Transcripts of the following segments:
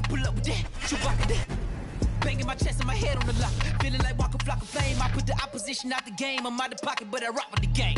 pull up with that, shoot back at that. Banging my chest and my head on the lock. Feeling like walking flock of flame. I put the opposition out the game. I'm out the pocket, but I rock with the game.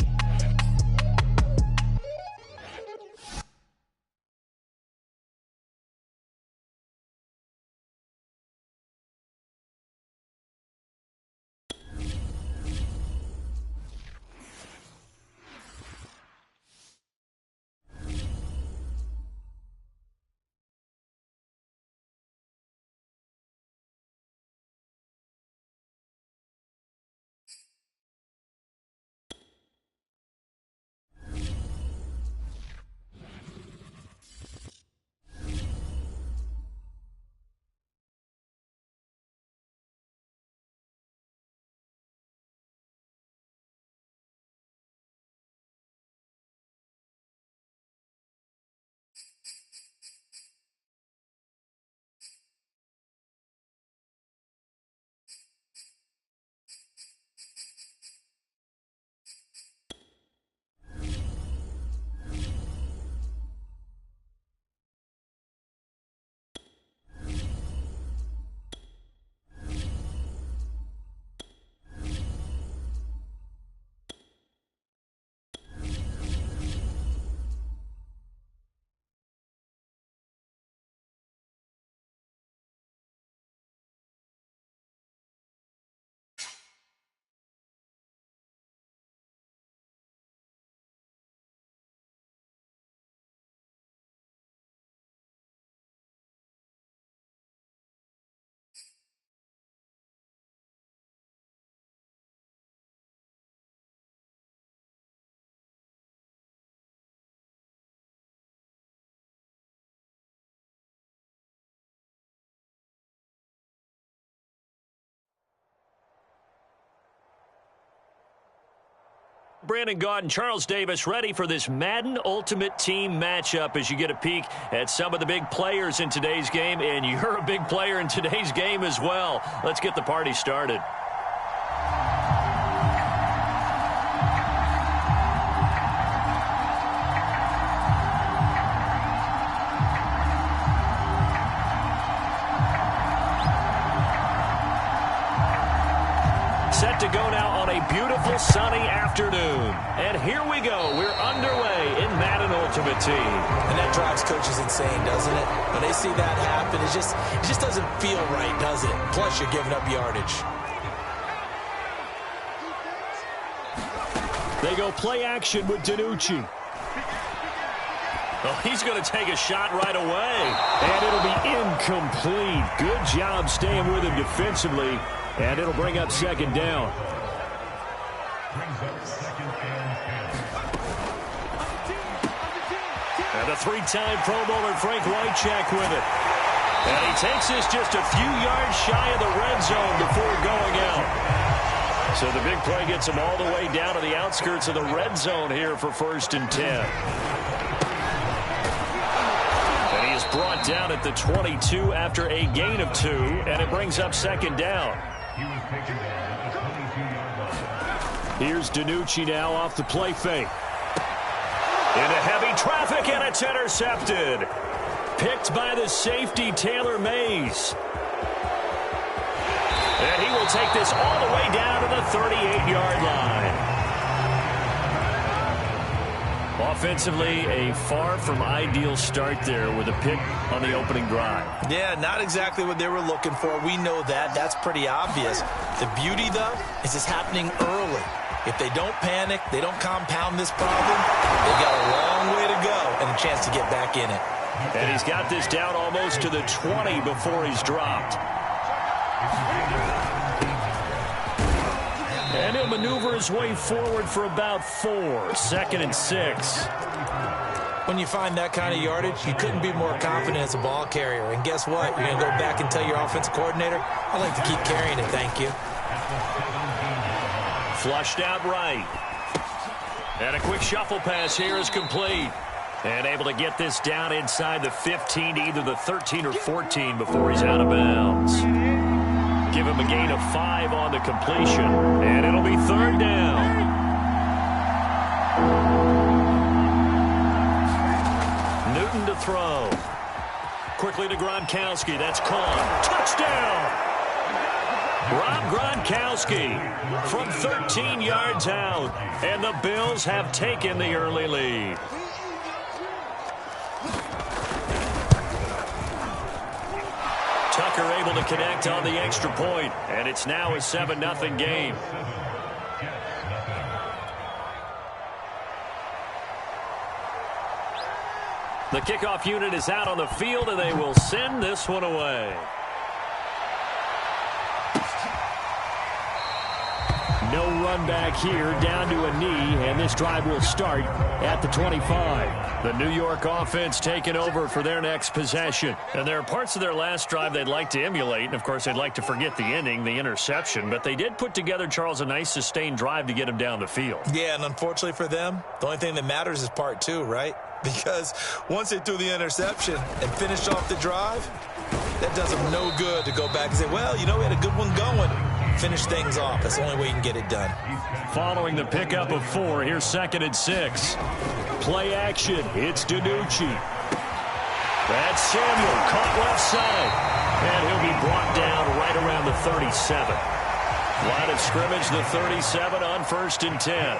Brandon Gaudin, Charles Davis ready for this Madden Ultimate Team matchup as you get a peek at some of the big players in today's game, and you're a big player in today's game as well. Let's get the party started. Set to go now on a beautiful sunny afternoon. And here we go. We're underway in Madden Ultimate Team. And that drives coaches insane, doesn't it? When they see that happen, it just doesn't feel right, does it? Plus, you're giving up yardage. They go play action with DiNucci. Oh, he's going to take a shot right away. And it'll be incomplete. Good job staying with him defensively. And it'll bring up second down. And the three-time Pro Bowler Frank Wycheck with it. And he takes this just a few yards shy of the red zone before going out. So the big play gets him all the way down to the outskirts of the red zone here for 1st and 10. And he is brought down at the 22 after a gain of 2, and it brings up second down. Here's DiNucci now off the play fake. Into heavy traffic, and it's intercepted. Picked by the safety, Taylor Mays. And he will take this all the way down to the 38-yard line. Offensively, a far from ideal start there with a pick on the opening drive. Yeah, not exactly what they were looking for. We know that. That's pretty obvious. The beauty, though, is it's happening early. If they don't panic, they don't compound this problem, they've got a long way to go and a chance to get back in it. And he's got this down almost to the 20 before he's dropped. And he'll maneuver his way forward for about 4. 2nd and 6. When you find that kind of yardage, you couldn't be more confident as a ball carrier. And guess what? You're going to go back and tell your offensive coordinator, I'd like to keep carrying it, thank you. Flushed out right. And a quick shuffle pass here is complete. And able to get this down inside the 15 to either the 13 or 14 before he's out of bounds. Give him a gain of 5 on the completion. And it'll be 3rd down. Newton to throw. quickly to Gronkowski. That's caught. Touchdown! Rob Gronkowski from 13 yards out. And the Bills have taken the early lead. Tucker able to connect on the extra point, and it's now a 7-0 game. The kickoff unit is out on the field, and they will send this one away. No run back here, down to a knee, and this drive will start at the 25. The New York offense taking over for their next possession. And there are parts of their last drive they'd like to emulate, and of course they'd like to forget the ending, the interception, but they did put together, Charles, a nice sustained drive to get him down the field. Yeah, and unfortunately for them, the only thing that matters is part two, right? Because once they threw the interception and finished off the drive, that does them no good to go back and say, well, you know, we had a good one going. Finish things off. That's the only way you can get it done. Following the pickup of 4, here's 2nd and 6. Play action. It's DiNucci. That's Samuel, caught left side. And he'll be brought down right around the 37. Line of scrimmage, the 37 on 1st and 10.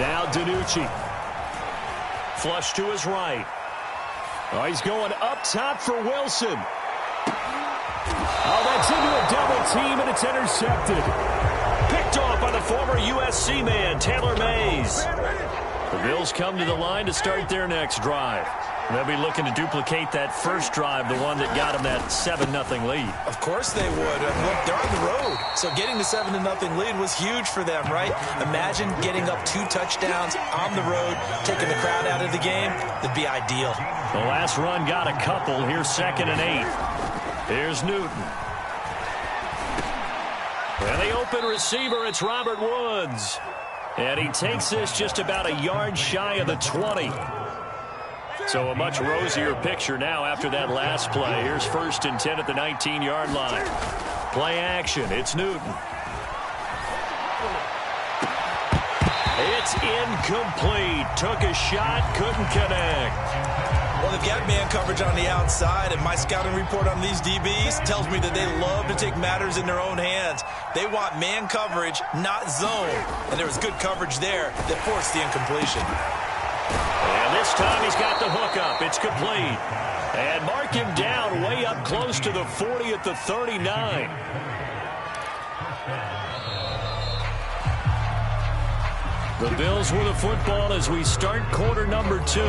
Now DiNucci. Flush to his right. Oh, he's going up top for Wilson. Oh, that's into a double team, and it's intercepted. Picked off by the former USC man, Taylor Mays. The Bills come to the line to start their next drive. They'll be looking to duplicate that first drive, the one that got them that 7-0 lead. Of course they would. Look, they're on the road. So getting the 7-0 lead was huge for them, right? Imagine getting up 2 touchdowns on the road, taking the crowd out of the game. That'd be ideal. The last run got a couple. Here's 2nd and 8. Here's Newton. And the open receiver, it's Robert Woods. And he takes this just about a yard shy of the 20. So a much rosier picture now after that last play. Here's 1st and 10 at the 19-yard line. Play action. It's Newton. It's incomplete. Took a shot, couldn't connect. Well, they've got man coverage on the outside, and my scouting report on these DBs tells me that they love to take matters in their own hands. They want man coverage, not zone. And there was good coverage there that forced the incompletion. And this time he's got the hook up. It's complete. And mark him down way up close to the 40 at the 39. The Bills with the football as we start quarter number 2.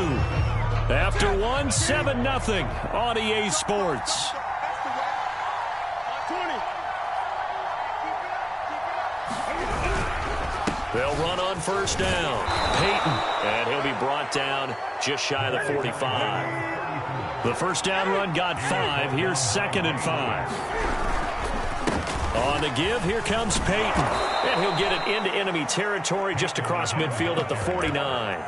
After 7-0 on EA Sports. They'll run on 1st down. Peyton, and he'll be brought down just shy of the 45. The 1st down run got 5. Here's 2nd and 5. On the give, here comes Peyton. And he'll get it into enemy territory just across midfield at the 49.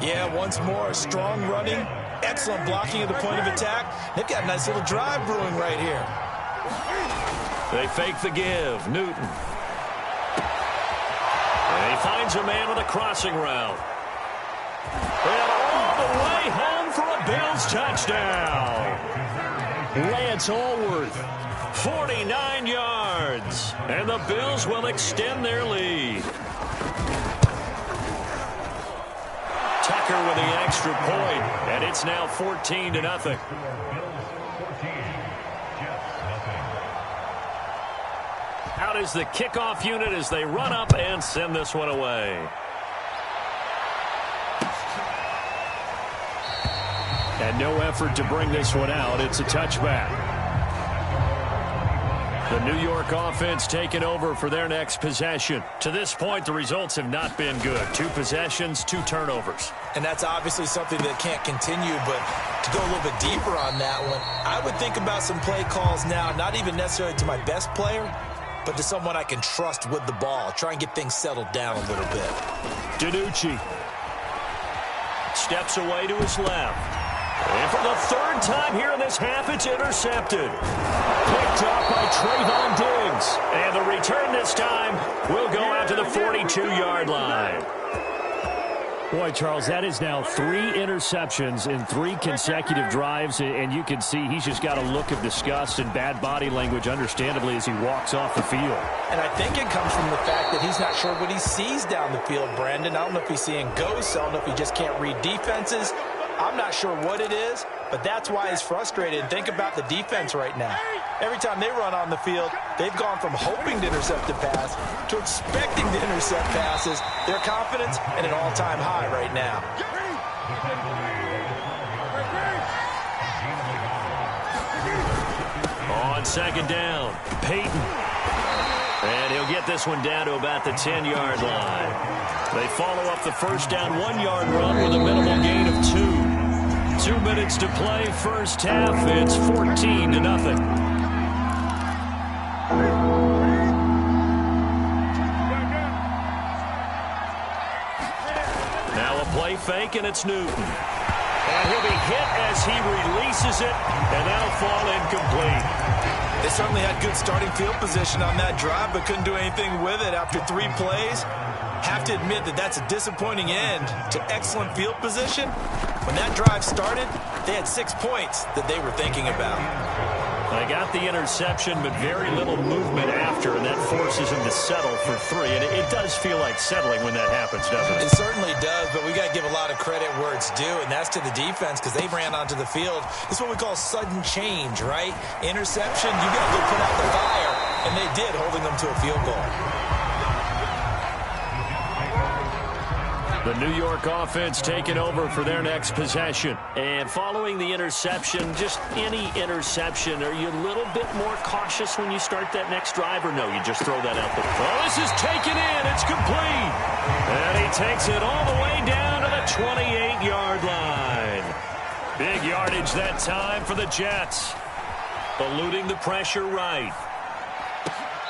Yeah, once more, strong running, excellent blocking at the point of attack. They've got a nice little drive brewing right here. They fake the give. Newton. And he finds a man with a crossing route. And all the way home for a Bills touchdown. Lance Allworth, 49 yards. And the Bills will extend their lead. Tucker with the extra point, and it's now 14-0. Out is the kickoff unit as they run up and send this one away. And no effort to bring this one out. It's a touchback. The New York offense taking over for their next possession. To this point, the results have not been good. 2 possessions, 2 turnovers. And that's obviously something that can't continue, but to go a little bit deeper on that one, I would think about some play calls now, not even necessarily to my best player, but to someone I can trust with the ball. Try and get things settled down a little bit. DiNucci. Steps away to his left. And for the 3rd time here in this half, it's intercepted. Picked up by Trayvon Diggs. And the return this time will go out to the 42-yard line. Boy, Charles, that is now 3 interceptions in 3 consecutive drives, and you can see he's just got a look of disgust and bad body language, understandably, as he walks off the field. And I think it comes from the fact that he's not sure what he sees down the field, Brandon. I don't know if he's seeing ghosts. I don't know if he just can't read defenses. I'm not sure what it is, but that's why he's frustrated. And think about the defense right now. Every time they run on the field, they've gone from hoping to intercept a pass to expecting to intercept passes. Their confidence at an all-time high right now. On second down, Peyton. And he'll get this one down to about the 10-yard line. They follow up the first down 1-yard run with a minimal gain of 2. 2 minutes to play, first half. It's 14-0. Now a play fake, and it's Newton. And he'll be hit as he releases it, and that'll fall incomplete. They certainly had good starting field position on that drive, but couldn't do anything with it after 3 plays. Have to admit that that's a disappointing end to excellent field position. When that drive started, they had 6 points that they were thinking about. They got the interception, but very little movement after, and that forces him to settle for 3. And it does feel like settling when that happens, doesn't it? It certainly does, but we got to give a lot of credit where it's due, and that's to the defense because they ran onto the field. This is what we call sudden change, right? Interception, you got to go put out the fire, and they did, holding them to a field goal. The New York offense taking over for their next possession. And following the interception, just any interception, are you a little bit more cautious when you start that next drive, or no, you just throw that out there? Oh, this is taken in. It's complete. And he takes it all the way down to the 28-yard line. Big yardage that time for the Jets. Eluding the pressure right.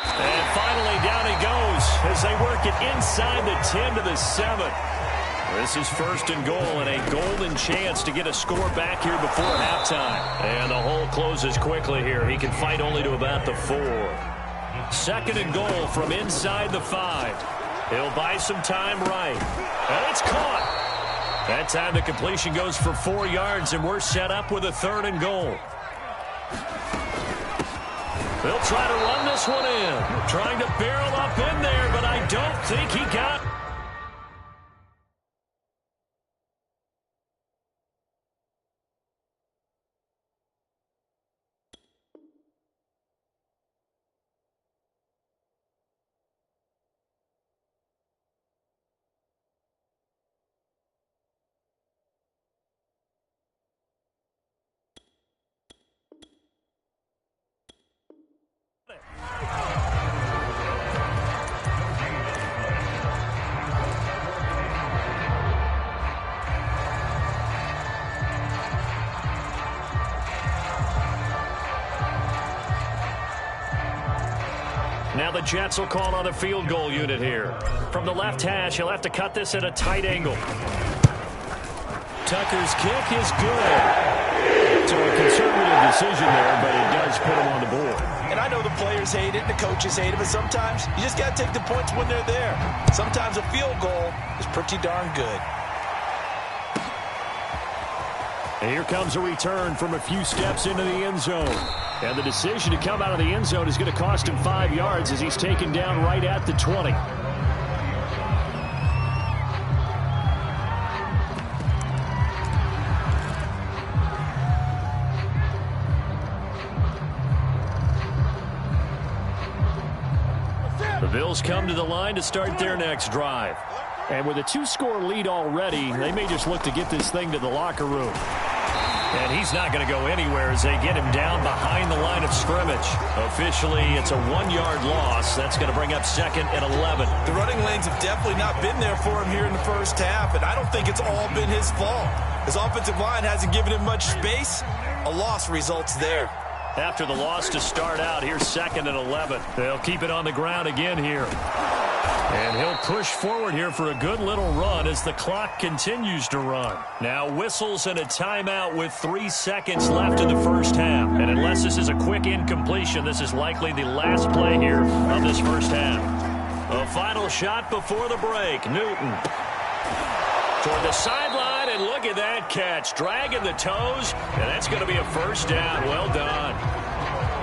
And finally down he goes as they work it inside the 10 to the 7. This is first and goal, and a golden chance to get a score back here before halftime. And the hole closes quickly here. He can fight only to about the 4. Second and goal from inside the 5. He'll buy some time right. And it's caught. That time the completion goes for 4 yards, and we're set up with a 3rd and goal. They'll try to run this one in. Trying to barrel up in there, but I don't think he got it. Now the Jets will call on a field goal unit here. From the left hash, he'll have to cut this at a tight angle. Tucker's kick is good. So a conservative decision there, but it does put him on the board. And I know the players hate it and the coaches hate it, but sometimes you just got to take the points when they're there. Sometimes a field goal is pretty darn good. And here comes a return from a few steps into the end zone. And the decision to come out of the end zone is going to cost him 5 yards as he's taken down right at the 20. The Bills come to the line to start their next drive. And with a 2-score lead already, they may just look to get this thing to the locker room. And he's not going to go anywhere as they get him down behind the line of scrimmage. Officially, it's a 1-yard loss. That's going to bring up 2nd and 11. The running lanes have definitely not been there for him here in the first half, and I don't think it's all been his fault. His offensive line hasn't given him much space. A loss results there. After the loss to start out, here's 2nd and 11. They'll keep it on the ground again here. And he'll push forward here for a good little run as the clock continues to run. Now whistles and a timeout with 3 seconds left in the first half. And unless this is a quick incompletion, this is likely the last play here of this first half. A final shot before the break. Newton. Toward the sideline, and look at that catch. Dragging the toes, and that's going to be a first down. Well done.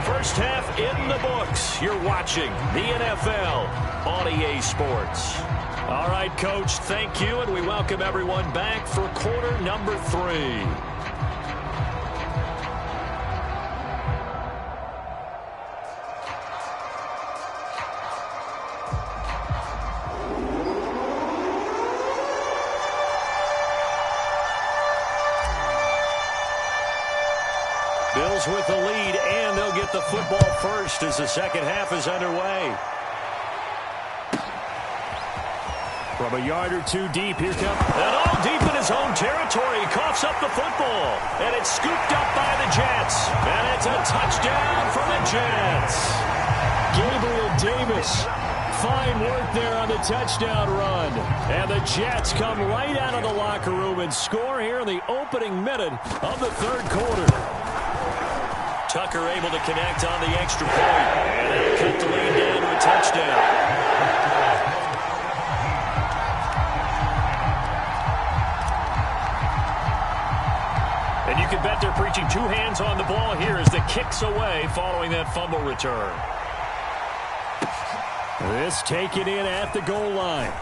First half in the books. You're watching the NFL on EA Sports. All right, Coach, thank you, and we welcome everyone back for quarter number 3. Bills with the lead, and they'll get the football first as the second half is underway. From a yard or two deep, here comes... And all deep in his own territory. He coughs up the football. And it's scooped up by the Jets. And it's a touchdown for the Jets. Gabriel Davis. Fine work there on the touchdown run. And the Jets come right out of the locker room and score here in the opening minute of the third quarter. Tucker able to connect on the extra point. And they'll cut the lead down to a touchdown. And you can bet they're preaching 2 hands on the ball here as the kick's away following that fumble return. This taken in at the goal line.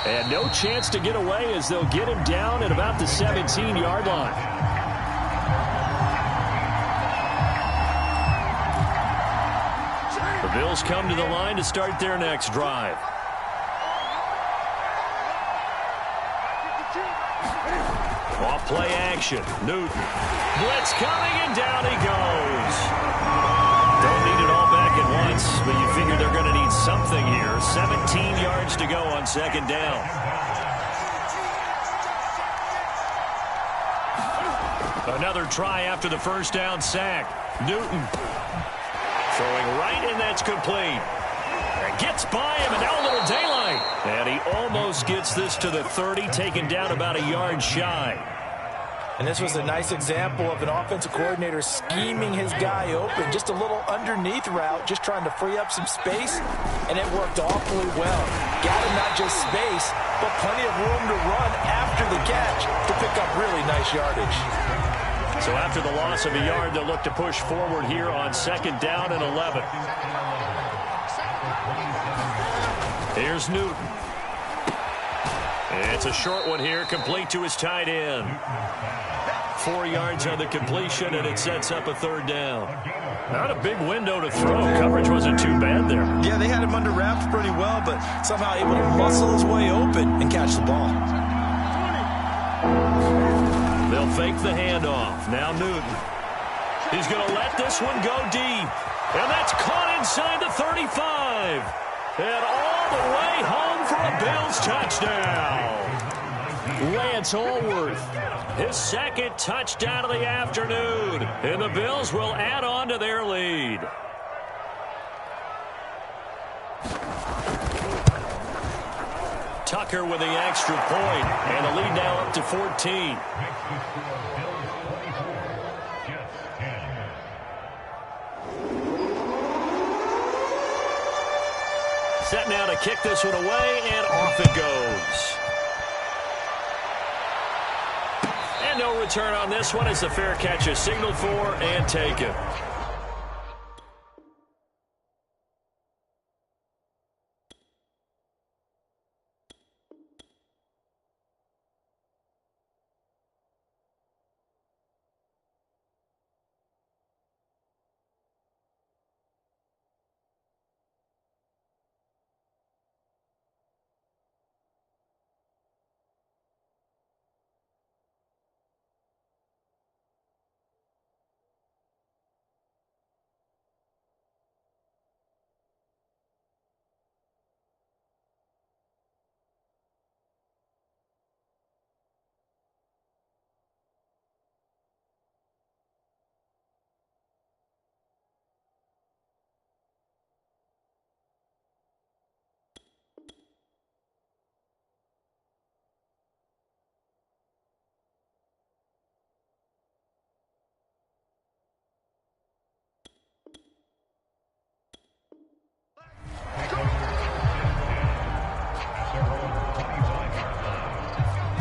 And no chance to get away as they'll get him down at about the 17-yard line. The Bills come to the line to start their next drive. Off play action. Newton. Blitz coming, and down he goes. Don't need it all back at once, but you figure they're going to need something here. 17 yards to go on second down. Another try after the first down sack. Newton throwing right, and that's complete. And gets by him, and now a little daylight. And he almost gets this to the 30, taken down about a yard shy. And this was a nice example of an offensive coordinator scheming his guy open. Just a little underneath route, just trying to free up some space, and it worked awfully well. Got him not just space, but plenty of room to run after the catch to pick up really nice yardage. So after the loss of a yard, they'll look to push forward here on second down and 11. Here's Newton. It's a short one here, complete to his tight end. 4 yards on the completion, and it sets up a third down. Not a big window to throw. Coverage wasn't too bad there. Yeah, they had him under wraps pretty well, but somehow able to muscle his way open and catch the ball. They'll fake the handoff. Now Newton. He's going to let this one go deep. And that's caught inside the 35. And all the way home for a Bills touchdown. Lance Allworth. His second touchdown of the afternoon. And the Bills will add on to their lead. Tucker with the extra point, and the lead now up to 14. Set now to kick this one away, and off it goes. And no return on this one as the fair catch is signaled for and taken.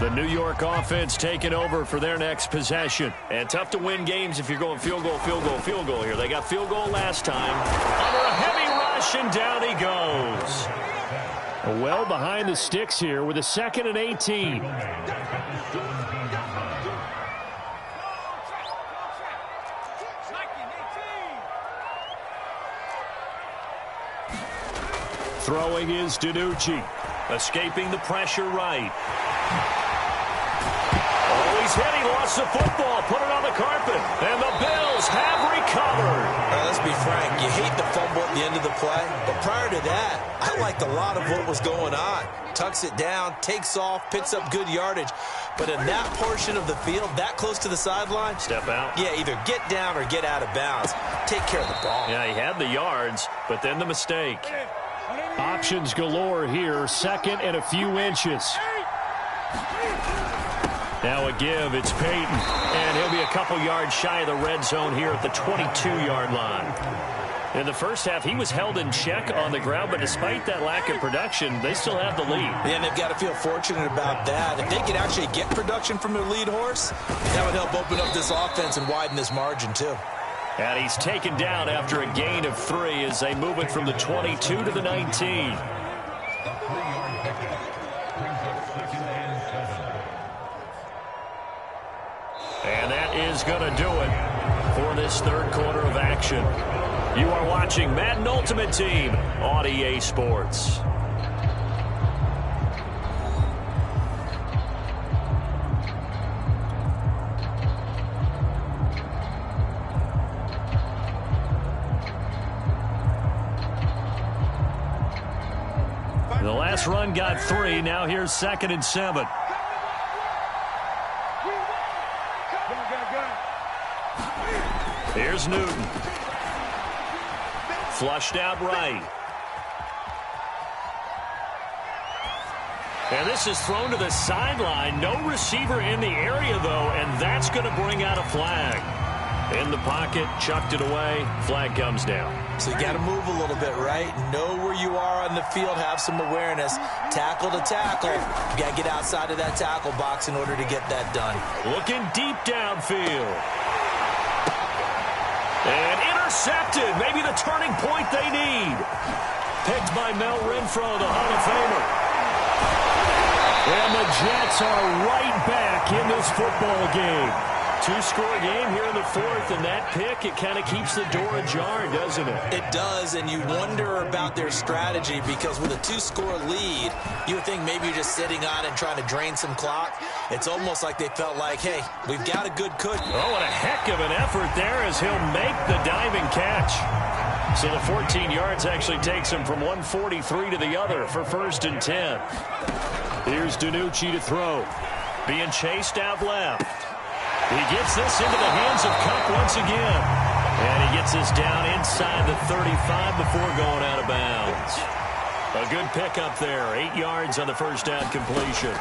The New York offense taking over for their next possession. And tough to win games if you're going field goal, field goal, field goal here. They got field goal last time. Under a heavy rush, and down he goes. Well behind the sticks here with a 2nd and 18. Throwing is DiNucci. Escaping the pressure right. Oh, he's hit. He lost the football. Put it on the carpet. And the Bills have recovered. Let's be frank. You hate the fumble at the end of the play. But prior to that, I liked a lot of what was going on. Tucks it down, takes off, picks up good yardage. But in that portion of the field, that close to the sideline. Step out. Yeah, either get down or get out of bounds. Take care of the ball. Yeah, he had the yards, but then the mistake. Options galore here. 2nd and a few inches. Now a give. It's Peyton. And he'll be a couple yards shy of the red zone here at the 22-yard line. In the first half, he was held in check on the ground, but despite that lack of production, they still have the lead. Yeah, and they've got to feel fortunate about that. If they could actually get production from their lead horse, that would help open up this offense and widen this margin too. And he's taken down after a gain of 3 as they move it from the 22 to the 19. And that is going to do it for this third quarter of action. You are watching Madden Ultimate Team on EA Sports. The last run got 3. Now here's 2nd and 7. Here's Newton. Flushed out right. And this is thrown to the sideline. No receiver in the area, though, and that's going to bring out a flag. In the pocket, chucked it away. Flag comes down. So you got to move a little bit, right? Know where you are on the field. Have some awareness. Tackle to tackle. You got to get outside of that tackle box in order to get that done. Looking deep downfield. And intercepted. Maybe the turning point they need. Picked by Mel Renfro, the Hall of Famer. And the Jets are right back in this football game. 2-score game here in the 4th, and that pick, it kind of keeps the door ajar, doesn't it? It does, and you wonder about their strategy because with a 2-score lead, you would think maybe you're just sitting on it and trying to drain some clock. It's almost like they felt like, hey, we've got a good cook. Oh, and a heck of an effort there as he'll make the diving catch. So the 14 yards actually takes him from 143 to the other for 1st and 10. Here's DiNucci to throw. Being chased out left. He gets this into the hands of Cup once again. And he gets this down inside the 35 before going out of bounds. A good pickup there. 8 yards on the first down completion.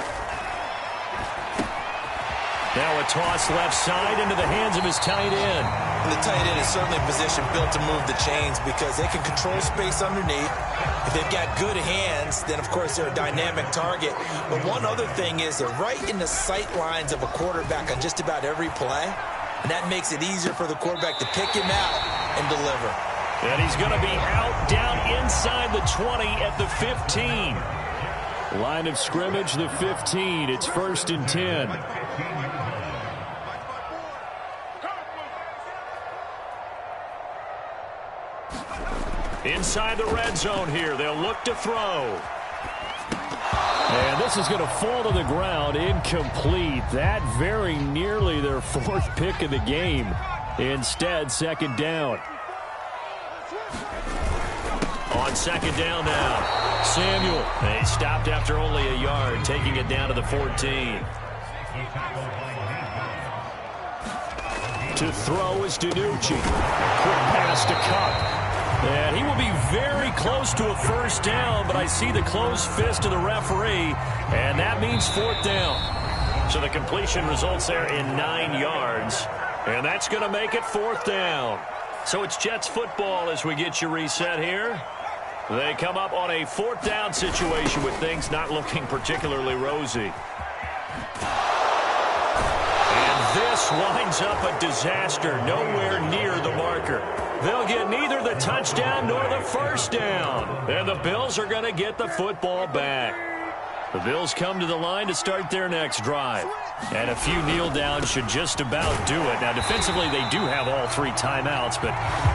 Now a toss left side into the hands of his tight end. And the tight end is certainly a position built to move the chains because they can control space underneath. If they've got good hands, then, of course, they're a dynamic target. But one other thing is they're right in the sight lines of a quarterback on just about every play. And that makes it easier for the quarterback to pick him out and deliver. And he's going to be out down inside the 20 at the 15. Line of scrimmage, the 15. It's 1st and 10. Inside the red zone here. They'll look to throw. And this is going to fall to the ground. Incomplete. That very nearly their 4th pick of the game. Instead, 2nd down. On 2nd down now. Samuel. They stopped after only a yard, taking it down to the 14. To throw is DiNucci. Quick pass to Cup. And he will be very close to a 1st down, but I see the closed fist of the referee, and that means 4th down. So the completion results there in 9 yards, and that's going to make it 4th down. So it's Jets football as we get you reset here. They come up on a 4th down situation with things not looking particularly rosy. This winds up a disaster, nowhere near the marker. They'll get neither the touchdown nor the first down. And the Bills are going to get the football back. The Bills come to the line to start their next drive. And a few kneel downs should just about do it. Now, defensively, they do have all 3 timeouts, but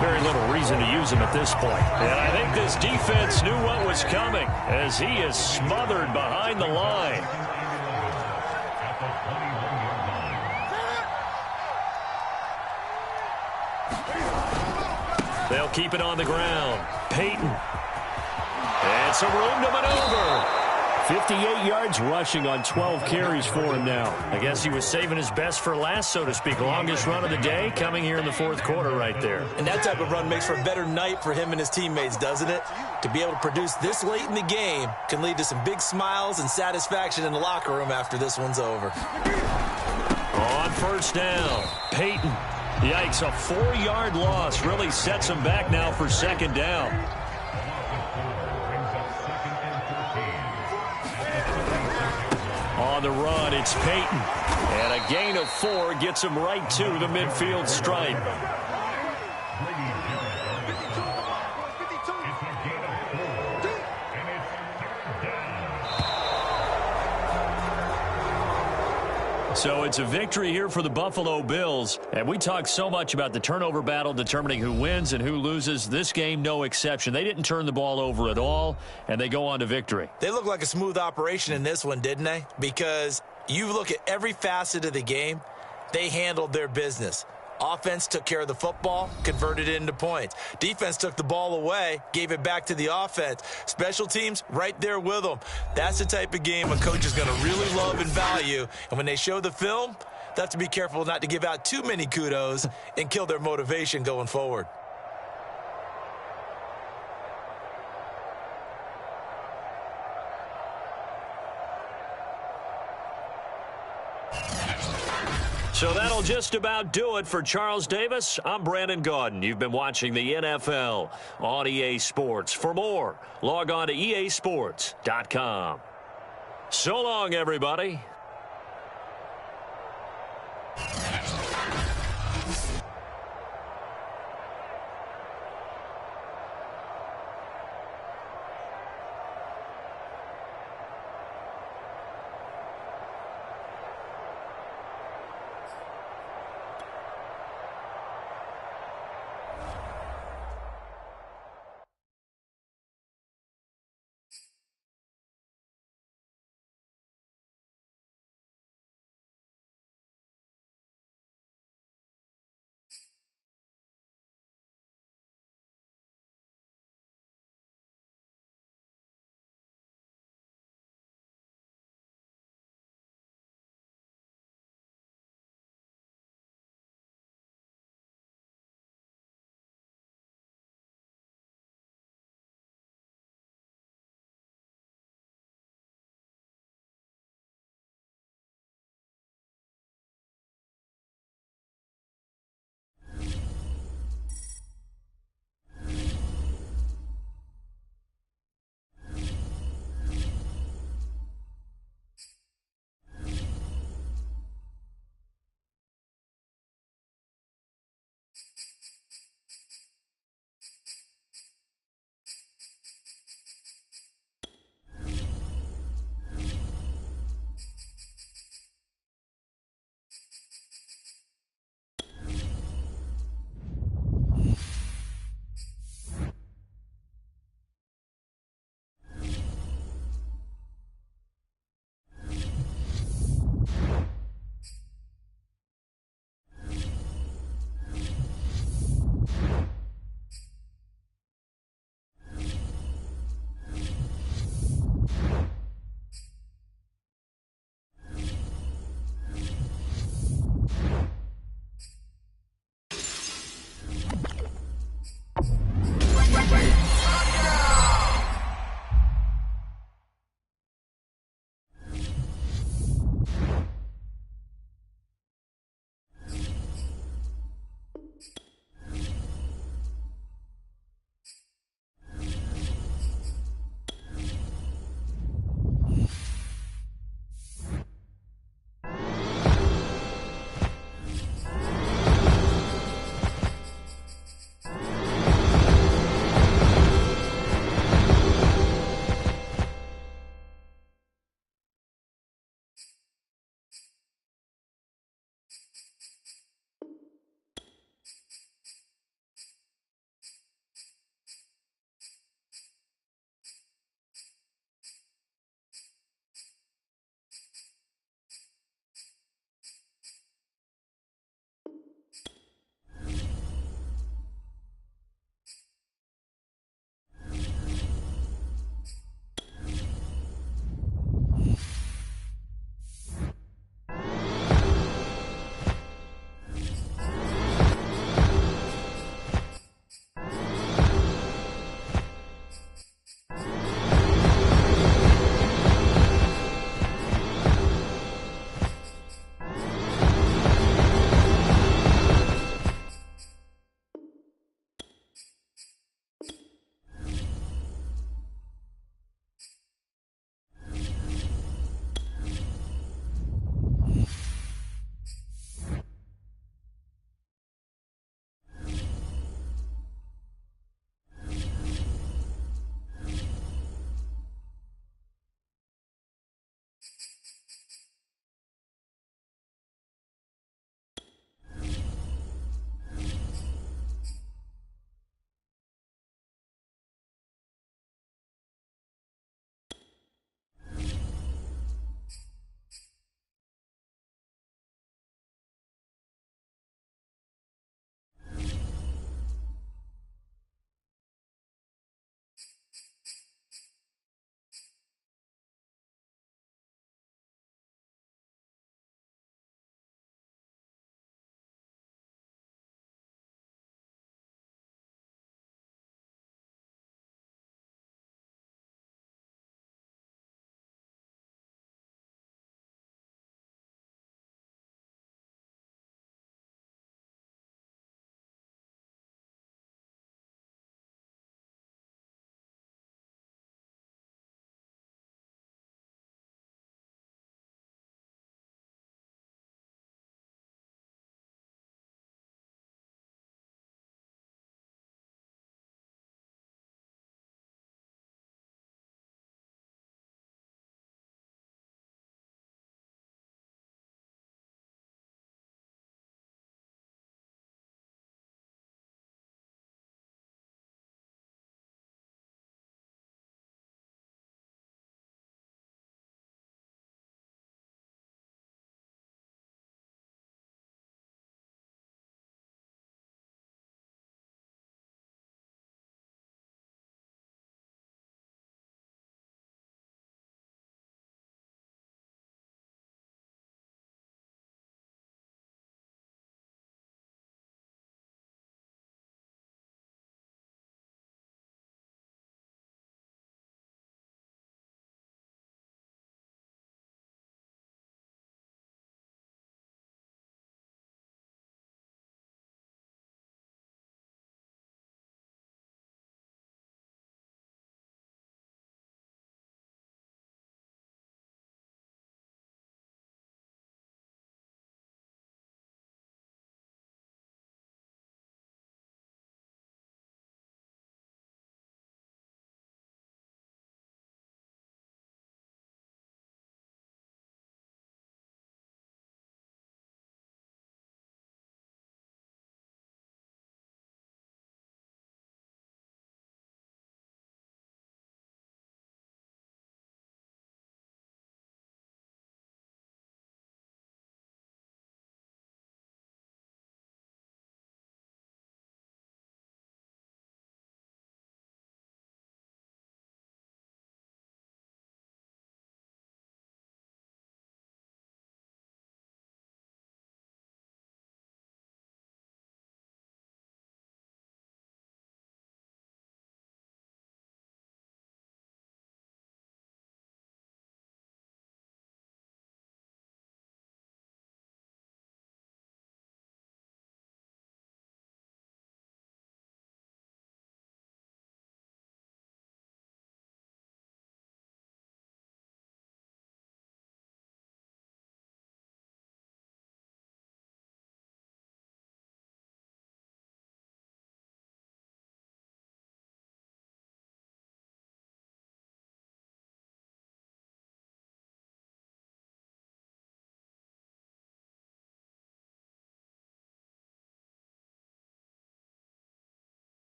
very little reason to use them at this point. And I think this defense knew what was coming as he is smothered behind the line. They'll keep it on the ground. Peyton. And some room to maneuver. 58 yards rushing on 12 carries for him now. I guess he was saving his best for last, so to speak. Longest run of the day coming here in the 4th quarter right there. And that type of run makes for a better night for him and his teammates, doesn't it? To be able to produce this late in the game can lead to some big smiles and satisfaction in the locker room after this one's over. On first down, Peyton. Yikes, a 4-yard loss really sets him back now for second down. On the run, it's Peyton. And a gain of 4 gets him right to the midfield stripe. So it's a victory here for the Buffalo Bills. And we talk so much about the turnover battle determining who wins and who loses. This game, no exception. They didn't turn the ball over at all, and they go on to victory. They look like a smooth operation in this one, didn't they? Because you look at every facet of the game, they handled their business. Offense took care of the football, converted it into points. Defense took the ball away, gave it back to the offense. Special teams, right there with them. That's the type of game a coach is going to really love and value. And when they show the film, they have to be careful not to give out too many kudos and kill their motivation going forward. So that'll just about do it for Charles Davis. I'm Brandon Gaudin. You've been watching the NFL on EA Sports. For more, log on to easports.com. So long, everybody.